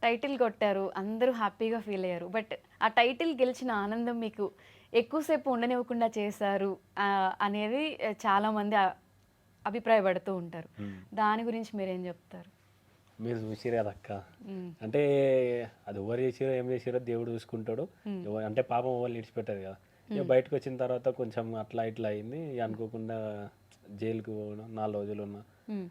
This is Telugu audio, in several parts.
టైటిల్ కొట్టారు, అందరూ హ్యాపీగా ఫీల్ అయ్యారు. బట్ ఆ టైటిల్ గెలిచిన ఆనందం మీకు ఎక్కువసేపు ఉండనివ్వకుండా చేశారు అనేది చాలామంది అభిప్రాయపడుతూ ఉంటారు. దాని గురించి మీరేం చెప్తారు? మీరు చూసిరు కదా అక్క, హ్మ్. అంటే అది ఎవరు చేసిరో ఏం చేసిరో దేవుడు చూసుకుంటాడు. అంటే పాపం ఎవరు విడిచిపెట్టారు కదా. ఇక బయటకు వచ్చిన తర్వాత కొంచెం అట్లా ఇట్లా అయింది. ఇక అనుకోకుండా జైలుకి పోవడం 4 రోజులు ఉన్నా. హ్మ్.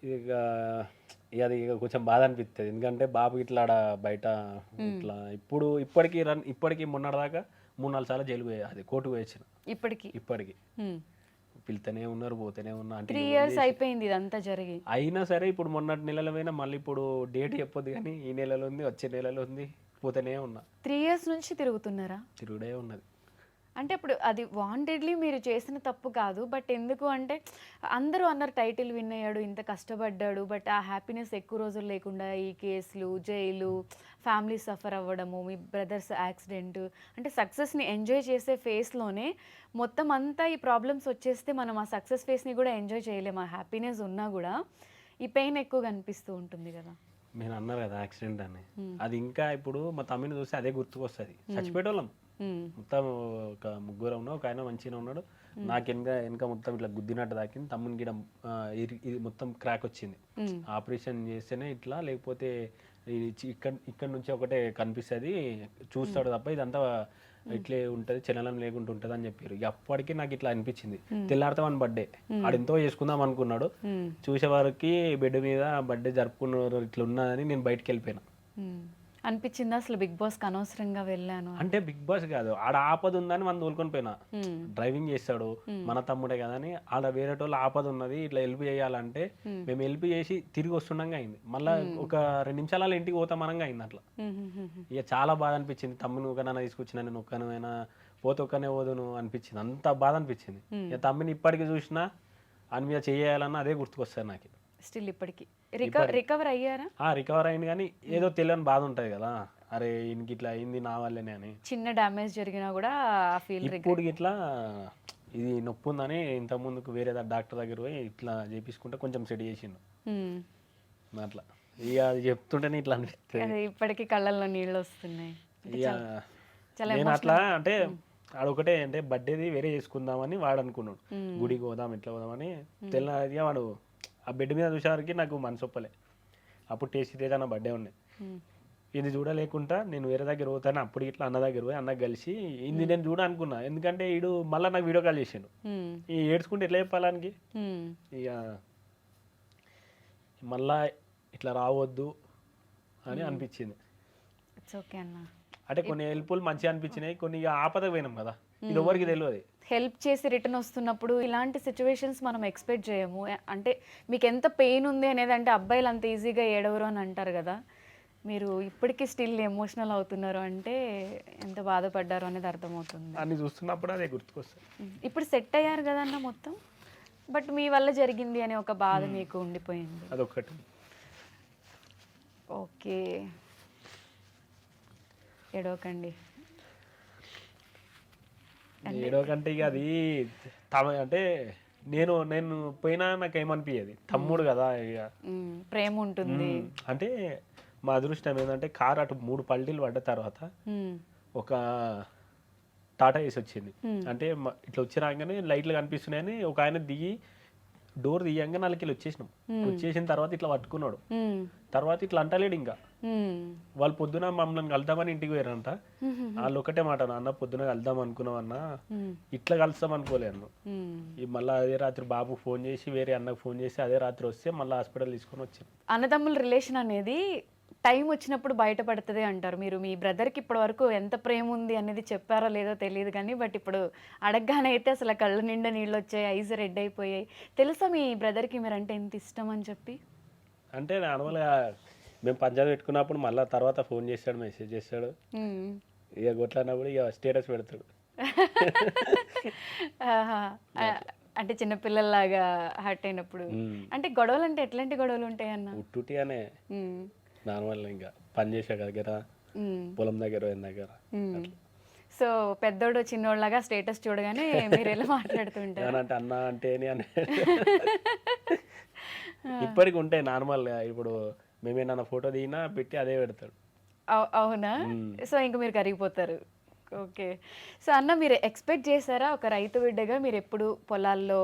ఇక అది ఇక కొంచెం బాధ అనిపిస్తుంది. ఎందుకంటే బాబు ఇట్లా ఆడ బయట ఇట్లా ఇప్పటికీ మొన్నటిదాకా 3-4 సార్లు జైలు పోయి అది కోర్టుకు పోయొచ్చిన. ఇప్పటికి హ్మ్. పిలుతూనే ఉన్నారు, పోతూనే ఉన్నా. అంటే 3 ఇయర్స్ అయిపోయింది ఇదంతా జరిగి. అయినా సరే ఇప్పుడు మొన్నటి నెలలో పోయినా మళ్ళీ ఇప్పుడు డేట్ చెప్పొద్దు కానీ ఈ నెలలో ఉంది, వచ్చే నెలలో ఉంది, పోతూనే ఉన్నా. 3 ఇయర్స్ నుంచి తిరుగుతున్నారా? తిరుగుడే ఉన్నది. అంటే ఇప్పుడు అది వాంటెడ్లీ మీరు చేసిన తప్పు కాదు. బట్ ఎందుకు అంటే అందరూ అన్నారు టైటిల్ విన్ అయ్యాడు, ఇంత కష్టపడ్డాడు. బట్ ఆ హ్యాపీనెస్ ఎక్కువ రోజులు లేకుండా ఈ కేసులు, జైలు, ఫ్యామిలీ సఫర్ అవ్వడము, మీ బ్రదర్స్ యాక్సిడెంట్, అంటే సక్సెస్ని ఎంజాయ్ చేసే ఫేస్లోనే మొత్తం అంతా ఈ ప్రాబ్లమ్స్ వచ్చేస్తే మనం ఆ సక్సెస్ ఫేస్ని కూడా ఎంజాయ్ చేయలేము. ఆ హ్యాపీనెస్ ఉన్నా కూడా ఈ పెయిన్ ఎక్కువగా అనిపిస్తూ ఉంటుంది కదా. నేను అన్నారు కదా యాక్సిడెంట్ అని, అది ఇంకా ఇప్పుడు మా తమ్మిని చూస్తే అదే గుర్తుకొస్తుంది. చచ్చిపోయేటోళ్ళం మొత్తం. ఒక ముగ్గురు ఉన్నాం, ఒక ఆయన మంచిగా ఉన్నాడు. నాకు వెనక మొత్తం ఇట్లా గుద్దినట్టు తాకింది. తమ్ముని గిడ ఇది మొత్తం క్రాక్ వచ్చింది. ఆపరేషన్ చేస్తేనే ఇట్లా, లేకపోతే ఇక్కడ నుంచి ఒకటే కనిపిస్తుంది, చూస్తాడు తప్ప ఇదంతా ఇట్లే ఉంటుంది, చలనం లేకుండా ఉంటుంది అని చెప్పారు. ఇక అప్పటికి నాకు ఇట్లా అనిపించింది. తెల్లారితే బర్త్డే ఆడింతో చేసుకుందాం అనుకున్నాడు. చూసే వారికి బెడ్ మీద బర్త్డే జరుపుకున్నారు ఇట్లా ఉన్నదని నేను బయటకు వెళ్ళిపోయినా. అనిపించిందా అసలు బిగ్ బాస్కి అనవసరంగా వెళ్ళాను అంటే బిగ్ బాస్ కాదు, ఆడ ఆపద ఉందని మనం తోలుకొని పోయినా. డ్రైవింగ్ చేస్తాడు మన తమ్ముడే కదా అని, ఆడ వేరేటోళ్ళు ఆపద ఉన్నది ఇట్లా హెల్ప్ చేయాలంటే మేము హెల్ప్ చేసి తిరిగి వస్తుండగా అయింది. మళ్ళీ ఒక 2 నిమిషాలలో ఇంటికి పోతాం అనంగా అయింది అట్లా. ఇక చాలా బాధ అనిపించింది. తమ్ముని ఒకనైనా తీసుకొచ్చిన, నేను ఒక్కనైనా పోతే ఒక్కనే పోదును అనిపించింది. అంత బాధ అనిపించింది. ఇక తమ్మిని ఇప్పటికి చూసినా అని మీద చేయాలన్నా అదే గుర్తుకొస్తుంది నాకు. స్టిల్ ఇప్పటికి రికవర్ అయ్యారా? రికవర్ అయింది, కానీ ఏదో తెలియని బాధ ఉంటుంది కదా, అరే ఇంక ఇట్లా అయింది నా వల్లనే అని. చిన్న డ్యామేజ్ జరిగినా కూడా ఫీల్. ఇప్పుడు ఇట్లా ఇది నొప్పి ఉందని ఇంత ముందుకు వేరే డాక్టర్ దగ్గర పోయి ఇట్లా చేపించుకుంటే కొంచెం సెట్ చేసిండు అట్లా. ఇక అది చెప్తుంటేనే ఇట్లా అనిపిస్తుంది. ఇప్పటికీ కళ్ళల్లో నీళ్ళు వస్తున్నాయి. ఇక నేను అట్లా అంటే ఆడొకటే అంటే బర్త్డేది వేరే చేసుకుందామని వాడు అనుకున్నాడు. గుడికి పోదాం ఇట్లా పోదామని. తెల్లగా వాడు ఆ బెడ్ మీద చూసేవారికి నాకు మనసు ఒప్పలే. అప్పుడు టేస్టీ తేజ నా బర్త్డే ఉన్నాయి. ఇది చూడలేకుండా నేను వేరే దగ్గర పోతాను. అప్పుడు ఇట్లా అన్న దగ్గర పోయి అన్నకు కలిసి ఇది నేను చూడాలనుకున్నా. ఎందుకంటే వీడు మళ్ళీ నాకు వీడియో కాల్ చేసాడు. ఈ ఏడ్చుకుంటే ఎట్లా చెప్పాలానికి. ఇక మళ్ళా ఇట్లా రావద్దు అని అనిపించింది. అంటే కొన్ని హెల్ప్ఫుల్ మంచిగా అనిపించినాయి, కొన్ని ఇక ఆపదకు పోయినాం కదా, ఇది ఎవరికి తెలియదు. హెల్ప్ చేసి రిటర్న్ వస్తున్నప్పుడు ఇలాంటి సిచ్యువేషన్స్ మనం ఎక్స్పెక్ట్ చేయము. అంటే మీకు ఎంత పెయిన్ ఉంది అనేది, అంటే అబ్బాయిలు అంత ఈజీగా ఏడవరు అని అంటారు కదా, మీరు ఇప్పటికీ స్టిల్ ఎమోషనల్ అవుతున్నారు అంటే ఎంత బాధపడ్డారు అనేది అర్థమవుతుంది. అన్ని చూస్తున్నప్పుడు అదే గుర్తుకొస్తుంది. ఇప్పుడు సెట్ అయ్యారు కదన్న మొత్తం, బట్ మీ వల్ల జరిగింది అనే ఒక బాధ మీకు ఉండిపోయింది. అదొకటి. ఓకే, ఏడవకండి. ఏడవకంటే ఇక అది అంటే నేను పోయినా నాకు ఏమనిపించేది, తమ్ముడు కదా, ఇక ప్రేమ ఉంటుంది. అంటే మా అదృష్టం ఏంటంటే కారు అటు 3 పల్టీలు పడ్డ తర్వాత ఒక టాటా ఏసి వచ్చింది. అంటే ఇట్లా వచ్చి రాగానే లైట్లు కనిపిస్తున్నాయని ఒక ఆయన దిగి డోర్ తీయంగా 4 కిలో వచ్చేసిన తర్వాత ఇట్లా పట్టుకున్నాడు. తర్వాత ఇట్లా అంటలేడు. ఇంకా వాళ్ళు పొద్దున మమ్మల్ని కలుద్దామని ఇంటికి పోయారంట. వాళ్ళు ఒకటే మాట, నాన్న పొద్దున కలుద్దాం అనుకున్నాం అన్న, ఇట్లా కలుస్తాం అనుకోలేను. మళ్ళీ అదే రాత్రి బాబుకు ఫోన్ చేసి వేరే అన్నకు ఫోన్ చేసి అదే రాత్రి వస్తే మళ్ళీ హాస్పిటల్ తీసుకొని వచ్చాను. అన్నదమ్ముల రిలేషన్ అనేది టైం వచ్చినప్పుడు బయటపడుతుంది అంటారు. మీరు మీ బ్రదర్కి ఇప్పటి వరకు ఎంత ప్రేమ ఉంది అనేది చెప్పారో లేదో తెలియదు కానీ, బట్ ఇప్పుడు అడగగానే అయితే అసలు కళ్ళు నిండా నీళ్ళు వచ్చాయి, ఐస్ రెడ్ అయిపోయాయి. తెలుసా మీ బ్రదర్కి మీరంటే ఎంత ఇష్టం అని చెప్పి? అంటే నార్మల్గా మేము పంచాయతీ పెట్టుకున్నప్పుడు మళ్ళీ తర్వాత ఫోన్ చేస్తాడు, మెసేజ్ చేస్తాడు. ఇక కొట్లాడినప్పుడు ఇక స్టేటస్ పెడతాడు. అంటే చిన్నపిల్లల్లాగా హర్ట్ అయినప్పుడు. అంటే గొడవలు అంటే ఎట్లాంటి గొడవలు ఉంటాయి అన్న? ఉట్టుటి అనే నార్మల్, ఇంకా పని చేసే దగ్గర, పొలం దగ్గర దగ్గర. సో పెద్దోడు చిన్నోళ్ళగా స్టేటస్ చూడగానే మీరు ఎలా మాట్లాడుతుంటారు? అంటే అన్న అంటే అని ఇప్పటికి ఉంటాయి నార్మల్. ఇప్పుడు మేమేమన్నా ఫోటో దిగినా పెట్టి అదే పెడతాడు. అవునా? సో, ఇంక మీరు కరిగిపోతారు. ఓకే. సో, అన్న మీరు ఎక్స్‌పెక్ట్ చేసారా? ఒక రైతు బిడ్డగా మీరెప్పుడు పొలాల్లో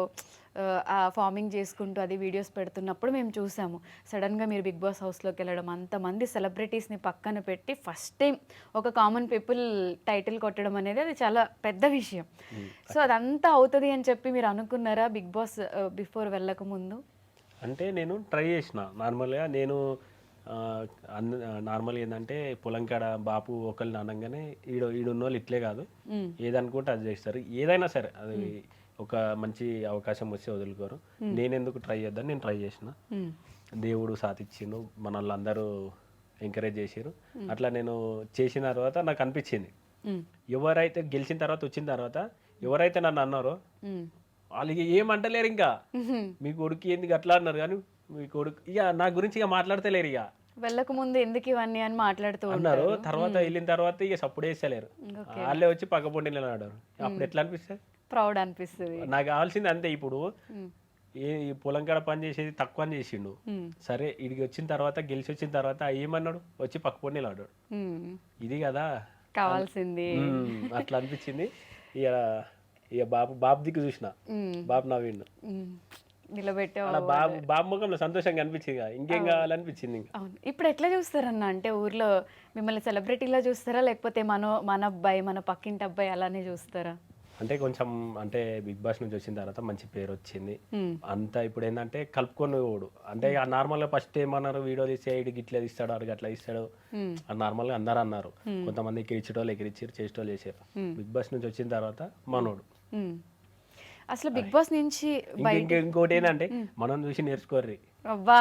ఫార్మింగ్ చేసుకుంటూ అది వీడియోస్ పెడుతున్నప్పుడు మేము చూసాము. సడెన్‌గా మీరు 'బిగ్ బాస్' హౌస్‌లోకెళ్ళడం, అంతమంది సెలబ్రిటీస్‌ని పక్కన పెట్టి ఫస్ట్ టైమ్ ఒక కామన్ పీపుల్ టైటిల్ కొట్టడం అనేది అది చాలా పెద్ద విషయం. సో, అదంతా అవుతది అని చెప్పి మీరు అనుకున్నారా 'బిగ్ బాస్' బిఫోర్ వెళ్ళకముందు? అంటే నేను ట్రై చేసిన నార్మల్‌గా నేను ఆహ్, నార్మల్‌గా ఏందంటే పొలం కాడ బాపు ఒకళ్ళని అనంగానే ఈడున్నోళ్ళు ఇట్లే కాదు. హ్మ్. ఏదనుకుంటే అది చేస్తారు. ఏదైనా సరే అది ఒక మంచి అవకాశం వస్తే వదులుకోరు. నేనెందుకు ట్రై చేద్దని నేను ట్రై చేసిన. హ్మ్. దేవుడు సాతిచ్చిండు. మనోళ్ళందరూ ఎంకరేజ్ చేసిర్రు. అట్లా నేను చేసిన తర్వాత నాకు అనిపించింది. హ్మ్. ఎవరైతే గెలిచిన తర్వాత వచ్చిన తర్వాత ఎవరైతే నన్ను అన్నారో హ్మ్. వాళ్ళు ఏమంటలేరు ఇంకా. హుహు. మీ కొడుకు ఏంది గట్లా అన్నారు కానీ మీ కొడుకు ఇక నా గురించి ఇక మాట్లాడతలేరు ఇక వెళ్ళకముందు ఎందుకు ఇవన్నీ అని మాట్లాడుతూ అన్నారు. ఉంటారు. తర్వాత వెళ్ళిన తర్వాత ఇక సప్పుడు వేస్తలేరు. ఓకే. వాళ్ళే వచ్చి పక్క పొంటి నిలబడ్డారు. అప్పుడు ఎట్లా అనిపిస్తుంది? ప్రౌడ్ అనిపిస్తది. నాకు కావాల్సింది అంతే. ఇప్పుడు హ్మ్. ఈ పొలం కాడ పని చేసేది తక్కువ అని చేసిండు. హ్మ్. సరే ఇడికి వచ్చిన తర్వాత గెలిచి వచ్చిన తర్వాత ఏమన్నాడు? వచ్చి పక్క పొంటి నిలబడ్డాడు. హ్మ్. ఇది కదా కావాల్సింది. అట్లా అనిపించింది. ఇక ఇక బాబు దిక్కు చూసిన. హ్మ్. బాబు నవ్విండు. హ్మ్. నిలబెట్టావు. అలా బాబు ముఖంలో సంతోషంగా అనిపించింది. ఇంకేం కావాలనిపించింది ఇంకా. అవును. ఇప్పుడు ఎట్లా చూస్తారన్న? అంటే ఊర్లో మిమ్మల్ని సెలబ్రిటీలా చూస్తారా? లేకపోతే మన అబ్బాయి, మన పక్కింటి అబ్బాయి అలానే చూస్తారా? అంటే కొంచెం అంటే బిగ్ బాస్ నుంచి వచ్చిన తర్వాత మంచి పేరు వచ్చింది. హ్మ్. అంతా ఇప్పుడు ఏంటంటే కలుపుకొని పోడు. అంటే నార్మల్గా ఫస్ట్ ఏమన్నారు, వీడియో తీస్తే ఇడికి ఇట్లా తీస్తాడు, అడిగి అట్లా తీస్తాడు హ్మ్. అని నార్మల్గా అందరూ అన్నారు. కొంతమంది ఎక్కిరిచ్చేటోళ్ళు ఎక్కిరిచ్చారు, చేసేటోళ్ళు చేసారు. బిగ్ బాస్ నుంచి వచ్చిన తర్వాత మనోడు. హ్మ్. అసలు బిగ్ బాస్ నుంచి బయట ఇంకోటి ఏంటంటే మనం చూసి నేర్చుకోర్రి. అబ్బా!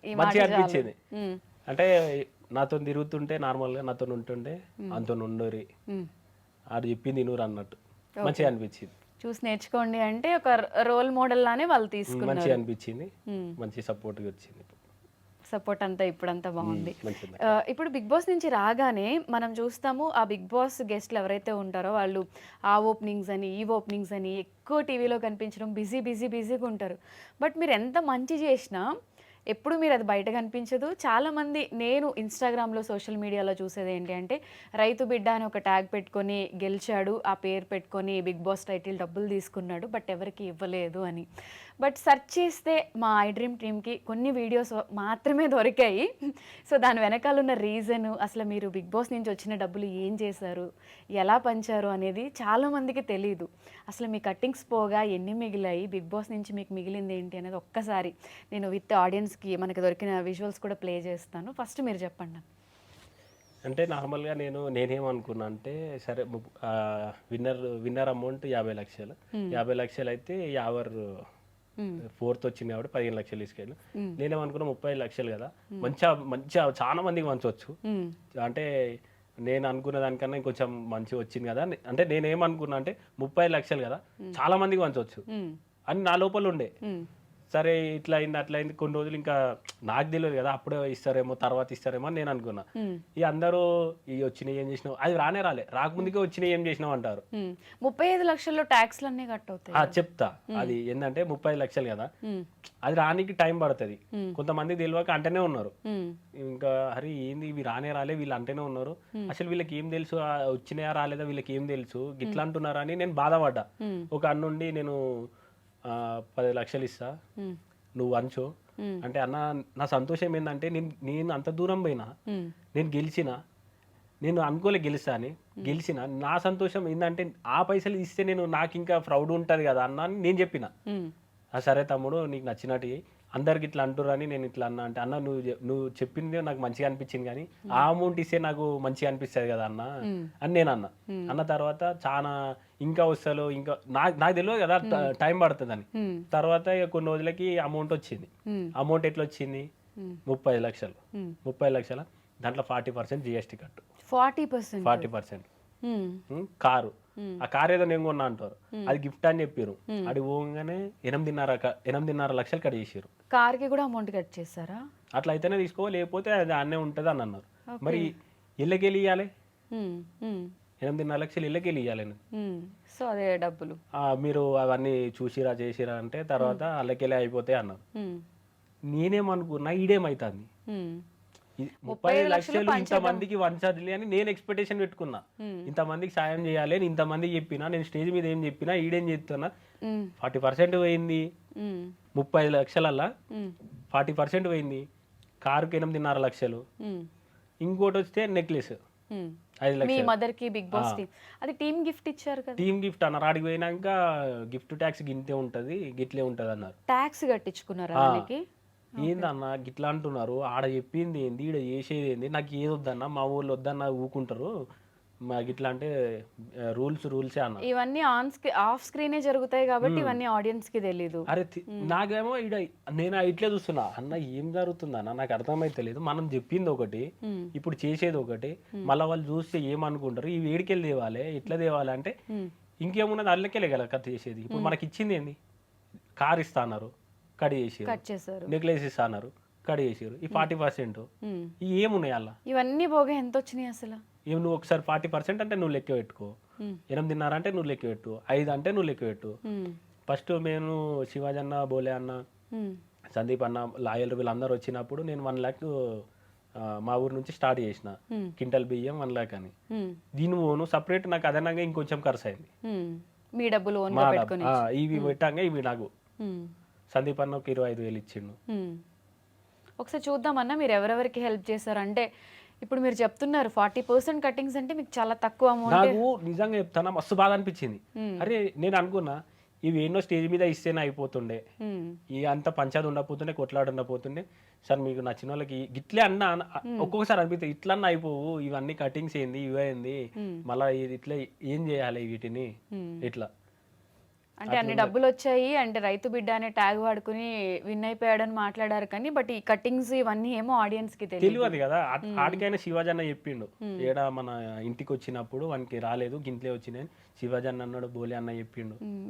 ఈ మాట మంచిగా చాలు. అనిపించింది. హ్మ్. అంటే నాతో తిరుగుతుంటే నార్మల్గా నాతో ఉంటుంటే అంతో ఉండోరి హ్మ్. ఆడు చెప్పింది నూరు అన్నట్టు మంచిగా అనిపించింది. చూసి నేర్చుకోండి అంటే ఒక రోల్ మోడల్ లానే వాళ్ళు మంచిగా తీసుకున్నారు. అనిపించింది. మంచి సపోర్ట్గా వచ్చింది. సపోర్ట్ అంతా ఇప్పుడంతా బాగుంది. మంచిది. ఇప్పుడు బిగ్ బాస్ నుంచి రాగానే మనం చూస్తాము ఆ బిగ్ బాస్ గెస్ట్లు ఎవరైతే ఉంటారో వాళ్ళు ఆ ఓపెనింగ్స్ అని ఈ ఓపెనింగ్స్ అని ఎక్కువ టీవీలో కనిపించడం బిజీగా ఉంటారు. బట్ మీరు ఎంత మంచి చేసినా ఎప్పుడు మీరు అది బయట కనిపించదు. చాలామంది నేను ఇన్‌స్టాగ్రామ్‌లో సోషల్ మీడియాలో చూసేది ఏంటి అంటే రైతు బిడ్డ అని ఒక ట్యాగ్ పెట్టుకొని గెలిచాడు. ఆ పేరు పెట్టుకొని బిగ్ బాస్ టైటిల్ డబ్బులు తీసుకున్నాడు. బట్ ఎవరికీ ఇవ్వలేదు అని. బట్ సెర్చ్ చేస్తే మా ఐ డ్రీమ్ టీమ్‌కి కొన్ని వీడియోస్ మాత్రమే దొరికాయి. సో, దాని వెనకాల ఉన్న రీజను అసలు మీరు బిగ్ బాస్ నుంచి వచ్చిన డబ్బులు ఏం చేశారు? ఎలా పంచారు? అనేది చాలామందికి తెలీదు. అసలు మీ కట్టింగ్స్ పోగా ఎన్ని మిగిలాయి? బిగ్ బాస్ నుంచి మీకు మిగిలింది ఏంటి అనేది ఒక్కసారి నేను విత్ ఆడియన్స్‌కి మనకు దొరికిన విజువల్స్ కూడా ప్లే చేస్తాను. ఫస్ట్ మీరు చెప్పండి. అంటే నార్మల్‌గా నేనేమనుకున్నా అంటే సరే విన్నర్ అమౌంట్ 50,00,000. 50,00,000 అయితే యావర్ ఫోర్త్ వచ్చింది కాబట్టి 15,00,000 తీసుకెళ్ళు. నేనేమనుకున్నా 35,00,000 కదా! మంచిగా చాలా మందికి పంచొచ్చు. అంటే నేను అనుకున్న దానికన్నా ఇంకొంచెం మంచిగా వచ్చింది కదా! అంటే నేనేమనుకున్నా అంటే 30,00,000 కదా! చాలా మందికి పంచొచ్చు అని నా లోపల ఉండే. సరే ఇట్లా అయింది, అట్లా అయింది. కొన్ని రోజులు ఇంకా నాకు తెలియదు కదా! అప్పుడే ఇస్తారేమో, తర్వాత ఇస్తారేమో అని నేను అనుకున్నా. ఇక అందరూ ఇవి వచ్చినయి ఏం చేసినావు? అది రాలే. రాకముందుకే వచ్చినయి ఏం చేసినావు అంటారు. 35 లక్షల్లో ట్యాక్స్‌లన్నీ కట్ అవుతాయి. చెప్తా. అది ఏందంటే 30,00,000 కదా! అది రానికి టైం పడతది. కొంతమందికి తెలవక అంటనే ఉన్నారు. ఇంకా అరే ఏంది ఇవి రాలే వీళ్ళు అంటనే ఉన్నారు. అసలు వీళ్ళకి ఏం తెలుసు? వచ్చినాయా రాలేదా వీళ్ళకి ఏం తెలుసు? గిట్లా అంటున్నారా అని నేను బాధపడ్డా. ఒక అన్నుండి నేను 10,00,000 ఇస్తా, నువ్వు అంచు అంటే అన్న నా సంతోషం ఏంటంటే నేను అంత దూరం పోయినా, నేను గెలిచిన, నేను అనుకోలే గెలుస్తా అని, గెలిచిన నా సంతోషం ఏంటంటే ఆ పైసలు ఇస్తే నాకు ఇంకా ప్రౌడ్ ఉంటుంది కదా అన్న అని నేను చెప్పిన. సరే తమ్ముడు నీకు నచ్చినట్టు అందరికి ఇట్లా అంటురని నేను ఇట్లా అన్నా అంటే అన్న నువ్వు చెప్పింది నాకు మంచిగా అనిపించింది కానీ ఆ అమౌంట్ ఇస్తే నాకు మంచిగా అనిపిస్తుంది కదా అన్న అని నేను అన్న తర్వాత చాలా ఇంకా వస్తాలో ఇంకా నాకు తెలియదు కదా టైం పడుతుందని. తర్వాత ఇక కొన్ని రోజులకి అమౌంట్ వచ్చింది. అమౌంట్ ఎట్లా వచ్చింది? 30,00,000. 30,00,000 దాంట్లో 40% GST కట్టు. 40%. కారు, ఆ కారు ఏదో నేను కొన్నా అంటారు, అది గిఫ్ట్ అని చెప్పారు. అది పోగానే 8.5 లక్షలు కట్ చేసారు. కార్‌కి కూడా అమౌంట్ కట్ చేశారా? అట్లా అయితేనే తీసుకో, లేకపోతే అది అన్నే ఉంటుంది అని అన్నారు. మరి ఇళ్ళకెళ్ళి ఇవ్వాలి, 8.5 లక్షలు ఇళ్ళకెళ్ళి ఇవ్వాలి. సో అదే డబ్బులు మీరు అవన్నీ చూసిరా చేసిరా అంటే తర్వాత అల్లకెళ్ళి అయిపోతాయి అన్నారు. నేనేమనుకున్నా ఈడేమవుతుంది ఇది 35 లక్షలు ఇంతమందికి వంచాలి అని నేను ఎక్స్పెక్టేషన్ పెట్టుకున్నా. ఇంతమందికి సాయం చేయాలి అని ఇంతమందికి చెప్పినా, నేను స్టేజ్ మీద ఏం చెప్పినా ఈడేం చెప్తున్నా 40% పోయింది. 35 లక్షలల్లా 40% పోయింది. కారుకి 8.5 లక్షలు, ఇంకోటి వస్తే నెక్లెస్ 5 మీ లక్షలు. మదర్ కి బిగ్ బాస్ టీమ్ అది టీమ్ గిఫ్ట్ ఇచ్చారు కదా. టీమ్ గిఫ్ట్ అన్నారు. ఆడికి పోయినాక గిఫ్ట్ ట్యాక్స్ గింతే ఉంటది, గిట్లే ఉంటది అన్నారు. ట్యాక్స్ కట్టించుకున్నారా దానికి? ఏందన్నా గిట్లా అంటున్నారు, ఆడ చెప్పింది ఏంది, ఈడ చేసేది ఏంది, నాకు ఏది వద్దన్నా, మా ఊళ్ళో వద్దన్నా ఊకుంటారు, మాకు ఇట్లా అంటే రూల్సే అన్నారు. ఇవన్నీ ఆఫ్ స్క్రీనే జరుగుతాయి కాబట్టి ఇవన్నీ ఆడియన్స్ కి తెలీదు. అరే నాకేమో ఈడ నేను ఇట్లే చూస్తున్నా, అన్న ఏం జరుగుతుందన్న నాకు అర్థమైతలేదు. మనం చెప్పింది ఒకటి, ఇప్పుడు చేసేది ఒకటి, మళ్ళీ వాళ్ళు చూస్తే ఏమనుకుంటారు, ఈ వేడికెళ్ళి తేవాలి, ఎట్లా తేవాలి అంటే ఇంకేమున్నది అల్లకెళ్ళే కదా కథ చేసేది. ఇప్పుడు మనకి ఇచ్చింది ఏంది, కార్ ఇస్తా అన్నారు, కట్ చేసారు, నెక్లెస్ ఇస్తా అన్నారు, కట్ చేసారు. ఈ 40% ఈ ఏమున్నాయి అలా? ఇవన్నీ పోగా ఎంత వచ్చినాయి అసలు? ఏం నువ్వు ఒకసారి 40% అంటే నువ్వు లెక్క పెట్టుకో, 8.5 అంటే నువ్వు లెక్క పెట్టు, 5 అంటే నువ్వు లెక్క పెట్టు. ఫస్ట్ నేను శివాజీ అన్న, బోలే అన్న, సందీప్ అన్న, లాయర్ వీళ్ళందరూ వచ్చినప్పుడు నేను 1 lakh మా ఊరు నుంచి స్టార్ట్ చేసిన, క్వింటల్ బియ్యం 1 lakh అని. దీని ఓను సపరేట్ నాకు అదనంగా ఇంకొంచెం ఖర్చు అయింది. మీ డబ్బులు ఇవి పెట్టంగా ఇవి నాకు సందీప్ అన్న ఒక 25,000 ఇచ్చిండు. ఒకసారి చూద్దామన్నా మీరు ఎవరెవరికి హెల్ప్ చేశారు అంటే. ఇప్పుడు మీరు చెప్తున్నారు 40% కట్టింగ్స్ అంటే మీకు చాలా తక్కువ అమౌంట్. నాకు నిజంగా చెప్తానా మస్తు బాధ అనిపించింది. అరే నేను అనుకున్నా ఇవి ఎన్నో స్టేజ్ మీద ఇస్తేనే అయిపోతుండే, ఇక అంత పంచాయతీ ఉండకపోతుండే, కొట్లాడు ఉండకపోతుండే. సార్ మీకు నచ్చిన వాళ్ళకి గిట్లే అన్న ఒక్కొక్కసారి అనిపిస్తుంది, ఇట్లన్నా అయిపోవు, ఇవన్నీ కటింగ్స్ ఏంది, ఇవేంది, మళ్ళీ ఇట్లా ఏం చేయాలి వీటిని ఇట్లా. అంటే అన్ని డబ్బులు వచ్చాయి అంటే రైతు బిడ్డ అనే ట్యాగ్ వాడుకుని విన్ అయిపోయాడని మాట్లాడారు కానీ బట్ ఈ కట్టింగ్స్ ఇవన్నీ ఏమో ఆడియన్స్ కి తెలియదు కదా. ఆడికైనా శివాజీ అన్న చెప్పిండు, ఏడ మన ఇంటికి వచ్చినప్పుడు వానికి రాలేదు గింట్లే వచ్చినాయి శివాజీ అన్న అన్నాడు, బోలే అన్న చెప్పిండు.